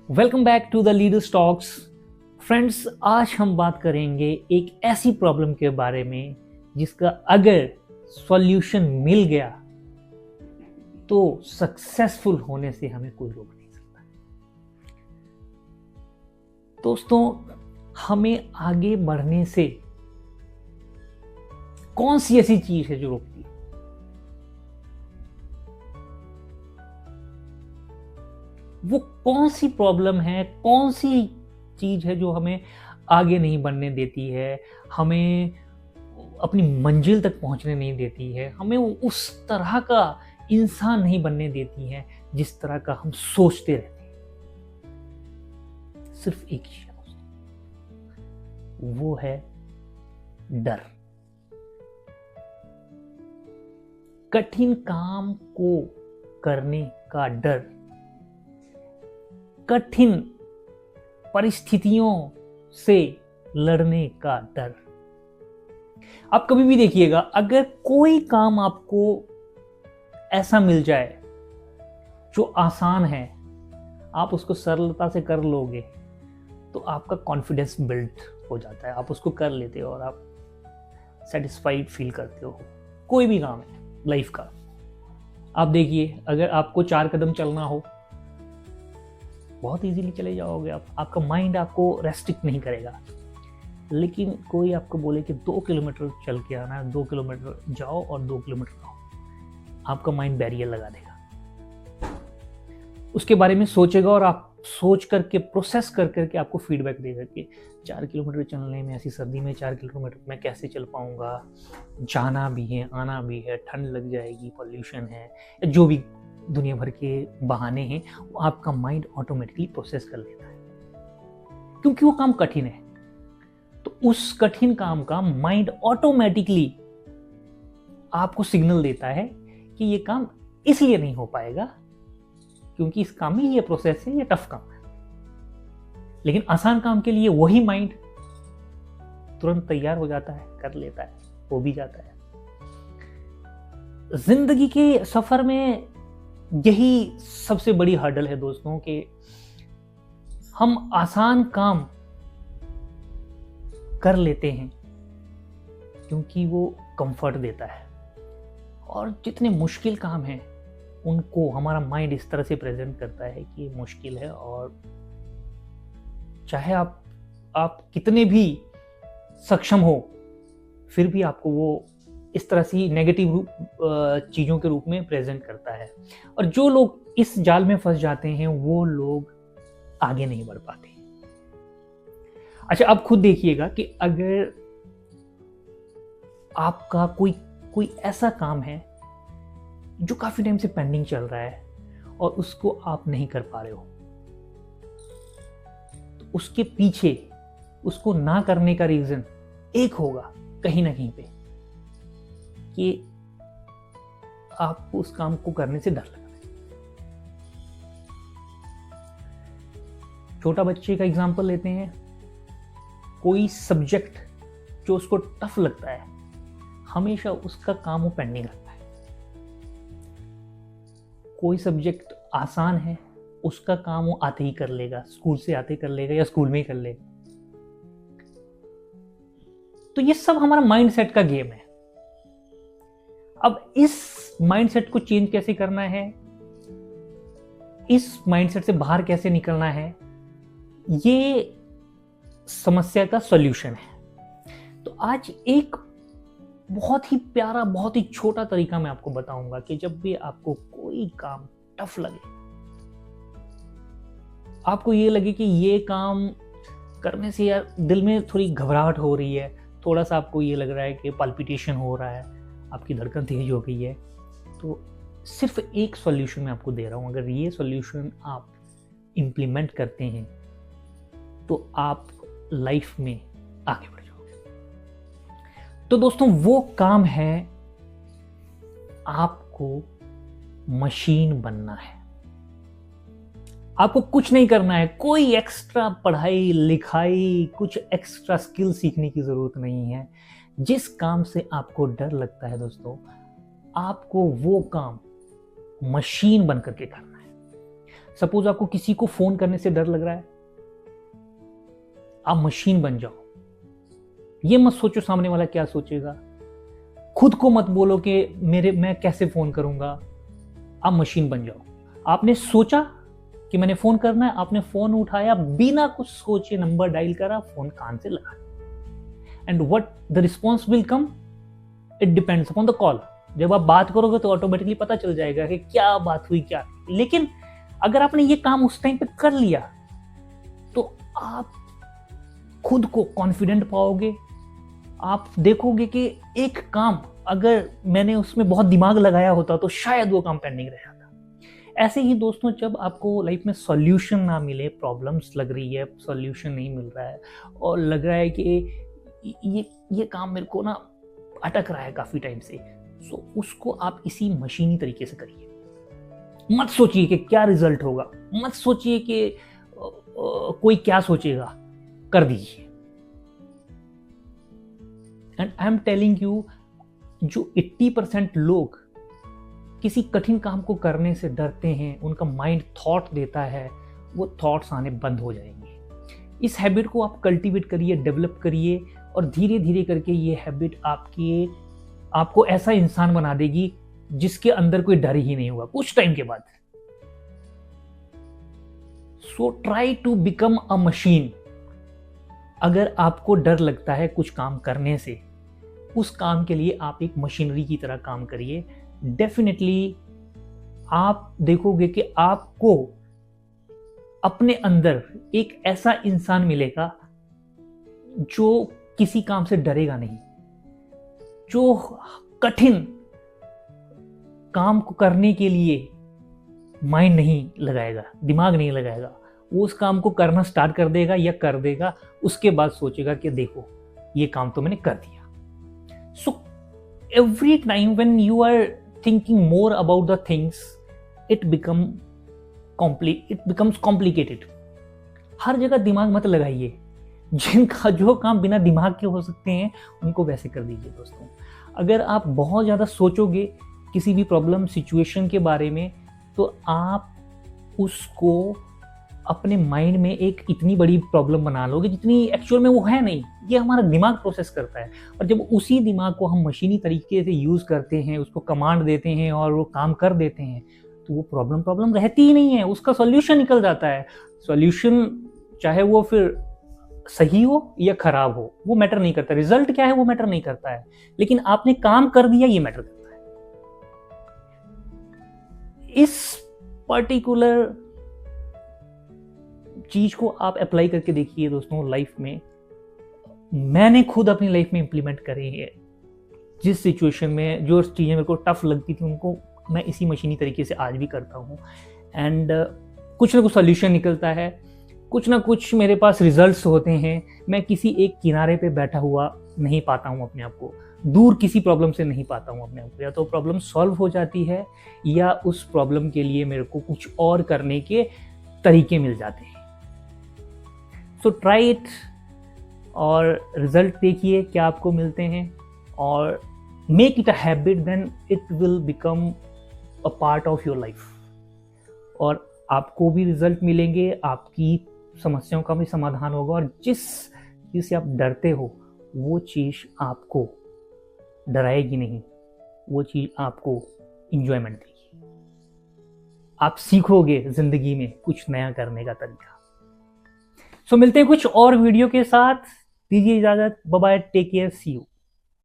Welcome back to the leaders talks. Friends, आज हम बात करेंगे एक ऐसी प्रॉब्लम के बारे में जिसका अगर सॉल्यूशन मिल गया तो सक्सेसफुल होने से हमें कोई रोक नहीं सकता। दोस्तों, हमें आगे बढ़ने से कौन सी ऐसी चीज है जो रोकती है? वो कौन सी प्रॉब्लम है, कौन सी चीज है जो हमें आगे नहीं बढ़ने देती है, हमें अपनी मंजिल तक पहुंचने नहीं देती है, हमें उस तरह का इंसान नहीं बनने देती है जिस तरह का हम सोचते रहते हैं? सिर्फ एक ही है दोस्तों, वो है डर। कठिन काम को करने का डर, कठिन परिस्थितियों से लड़ने का डर। आप कभी भी देखिएगा, अगर कोई काम आपको ऐसा मिल जाए जो आसान है, आप उसको सरलता से कर लोगे तो आपका कॉन्फिडेंस बिल्ड हो जाता है, आप उसको कर लेते हो और आप सेटिस्फाइड फील करते हो। कोई भी काम है लाइफ का, आप देखिए, अगर आपको 4 कदम चलना हो बहुत इजीली चले जाओगे आप, आपका माइंड आपको रेस्ट्रिक्ट नहीं करेगा। लेकिन कोई आपको बोले कि 2 किलोमीटर चल के आना है, 2 किलोमीटर जाओ और 2 किलोमीटर आओ, आपका माइंड बैरियर लगा देगा, उसके बारे में सोचेगा और आप सोच करके प्रोसेस कर करके आपको फीडबैक देगा कि 4 किलोमीटर चलने में, ऐसी सर्दी में 4 किलोमीटर मैं कैसे चल पाऊंगा, जाना भी है आना भी है, ठंड लग जाएगी, पॉल्यूशन है, जो भी दुनिया भर के बहाने हैं, वो आपका माइंड ऑटोमेटिकली प्रोसेस कर लेता है क्योंकि वो काम कठिन है। तो उस कठिन काम का माइंड ऑटोमेटिकली आपको सिग्नल देता है कि ये काम इसलिए नहीं हो पाएगा क्योंकि इस काम में ये प्रोसेस है, ये टफ काम है। लेकिन आसान काम के लिए वही माइंड तुरंत तैयार हो जाता है, कर लेता है, हो भी जाता है। जिंदगी के सफर में यही सबसे बड़ी हर्डल है दोस्तों, कि हम आसान काम कर लेते हैं क्योंकि वो कंफर्ट देता है, और जितने मुश्किल काम हैं उनको हमारा माइंड इस तरह से प्रेजेंट करता है कि ये मुश्किल है, और चाहे आप कितने भी सक्षम हो फिर भी आपको वो इस तरह से नेगेटिव चीज़ों के रूप में प्रेजेंट करता है। और जो लोग इस जाल में फंस जाते हैं वो लोग आगे नहीं बढ़ पाते। अच्छा, आप खुद देखिएगा कि अगर आपका कोई ऐसा काम है जो काफी टाइम से पेंडिंग चल रहा है और उसको आप नहीं कर पा रहे हो, तो उसके पीछे उसको ना करने का रीजन एक होगा कहीं ना कहीं पे, कि आपको उस काम को करने से डर लग रहा है। छोटा बच्चे का एग्जांपल लेते हैं, कोई सब्जेक्ट जो उसको टफ लगता है, हमेशा उसका काम वो पेंडिंग रखता है। कोई सब्जेक्ट आसान है, उसका काम वो आते ही कर लेगा, स्कूल से आते कर लेगा या स्कूल में ही कर लेगा। तो ये सब हमारा माइंडसेट का गेम है। अब इस माइंडसेट को चेंज कैसे करना है, इस माइंडसेट से बाहर कैसे निकलना है, ये समस्या का सॉल्यूशन है। तो आज एक बहुत ही प्यारा, बहुत ही छोटा तरीका मैं आपको बताऊंगा कि जब भी आपको कोई काम टफ लगे, आपको ये लगे कि ये काम करने से यार दिल में थोड़ी घबराहट हो रही है, थोड़ा सा आपको ये लग रहा है कि पल्पिटेशन हो रहा है, आपकी धड़कन तेज हो गई है, तो सिर्फ एक सॉल्यूशन मैं आपको दे रहा हूं। अगर ये सॉल्यूशन आप इंप्लीमेंट करते हैं तो आप लाइफ में आगे बढ़ जाओगे। तो दोस्तों, वो काम है, आपको मशीन बनना है। आपको कुछ नहीं करना है, कोई एक्स्ट्रा पढ़ाई लिखाई, कुछ एक्स्ट्रा स्किल सीखने की जरूरत नहीं है। जिस काम से आपको डर लगता है दोस्तों, आपको वो काम मशीन बन करके करना है। सपोज आपको किसी को फोन करने से डर लग रहा है, आप मशीन बन जाओ। ये मत सोचो सामने वाला क्या सोचेगा, खुद को मत बोलो कि मैं कैसे फोन करूंगा, आप मशीन बन जाओ। आपने सोचा कि मैंने फोन करना है, आपने फोन उठाया, बिना कुछ सोचे नंबर डायल करा, फोन कान से लगा, and what the response will come, it depends upon the call. जब आप बात करोगे तो ऑटोमेटिकली पता चल जाएगा कि क्या बात हुई क्या। लेकिन अगर आपने ये काम उस टाइम पे कर लिया तो आप खुद को कॉन्फिडेंट पाओगे। आप देखोगे कि एक काम अगर मैंने उसमें बहुत दिमाग लगाया होता तो शायद वो काम पेंडिंग रह जाता। ऐसे ही दोस्तों, जब आपको लाइफ में सॉल्यूशन ना मिले, प्रॉब्लम्स लग रही है, सॉल्यूशन नहीं मिल रहा है और लग रहा है कि ये काम मेरे को ना अटक रहा है काफी टाइम से, सो उसको आप इसी मशीनी तरीके से करिए। मत सोचिए कि क्या रिजल्ट होगा, मत सोचिए कि कोई क्या सोचेगा, कर दीजिए। And I am telling you, जो 80% लोग किसी कठिन काम को करने से डरते हैं, उनका माइंड थॉट देता है, वो थॉट्स आने बंद हो जाएंगे। इस हैबिट को आप कल्टीवेट करिए, डेवलप करिए, और धीरे धीरे करके ये हैबिट आपको ऐसा इंसान बना देगी जिसके अंदर कोई डर ही नहीं होगा कुछ टाइम के बाद। So try to become a machine. अगर आपको डर लगता है कुछ काम करने से, उस काम के लिए आप एक मशीनरी की तरह काम करिए। डेफिनेटली आप देखोगे कि आपको अपने अंदर एक ऐसा इंसान मिलेगा जो किसी काम से डरेगा नहीं, जो कठिन काम को करने के लिए माइंड नहीं लगाएगा, दिमाग नहीं लगाएगा। वो उस काम को करना स्टार्ट कर देगा या कर देगा, उसके बाद सोचेगा कि देखो ये काम तो मैंने कर दिया। So every time when you are thinking more about the things, it becomes complicated. हर जगह दिमाग मत लगाइए, जिनका जो काम बिना दिमाग के हो सकते हैं उनको वैसे कर दीजिए दोस्तों। अगर आप बहुत ज़्यादा सोचोगे किसी भी प्रॉब्लम सिचुएशन के बारे में, तो आप उसको अपने माइंड में एक इतनी बड़ी प्रॉब्लम बना लोगे जितनी एक्चुअल में वो है नहीं। ये हमारा दिमाग प्रोसेस करता है, और जब उसी दिमाग को हम मशीनी तरीके से यूज़ करते हैं, उसको कमांड देते हैं और वो काम कर देते हैं, तो वो प्रॉब्लम रहती ही नहीं है, उसका सॉल्यूशन निकल जाता है। सॉल्यूशन चाहे वो फिर सही हो या खराब हो, वो मैटर नहीं करता। रिजल्ट क्या है वो मैटर नहीं करता है, लेकिन आपने काम कर दिया ये मैटर करता है। इस पर्टिकुलर चीज को आप अप्लाई करके देखिए दोस्तों लाइफ में। मैंने खुद अपनी लाइफ में इंप्लीमेंट करी है। जिस सिचुएशन में जो चीजें मेरे को टफ लगती थी, उनको मैं इसी मशीनी तरीके से आज भी करता हूँ, एंड कुछ ना कुछ सॉल्यूशन निकलता है, कुछ ना कुछ मेरे पास रिजल्ट्स होते हैं। मैं किसी एक किनारे पे बैठा हुआ नहीं पाता हूँ अपने आप को, दूर किसी प्रॉब्लम से नहीं पाता हूँ अपने आप को। या तो प्रॉब्लम सॉल्व हो जाती है, या उस प्रॉब्लम के लिए मेरे को कुछ और करने के तरीके मिल जाते हैं। सो ट्राई इट, और रिजल्ट देखिए क्या आपको मिलते हैं, और make it a habit, then it will become a part of your life. और आपको भी रिजल्ट मिलेंगे, आपकी समस्याओं का भी समाधान होगा, और जिस चीज़ से आप डरते हो वो चीज़ आपको डराएगी नहीं, वो चीज़ आपको इंजॉयमेंट देगी। आप सीखोगे जिंदगी में कुछ नया करने का तरीका। सो मिलते हैं कुछ और वीडियो के साथ, दीजिए इजाजत, bye bye, take care, see you.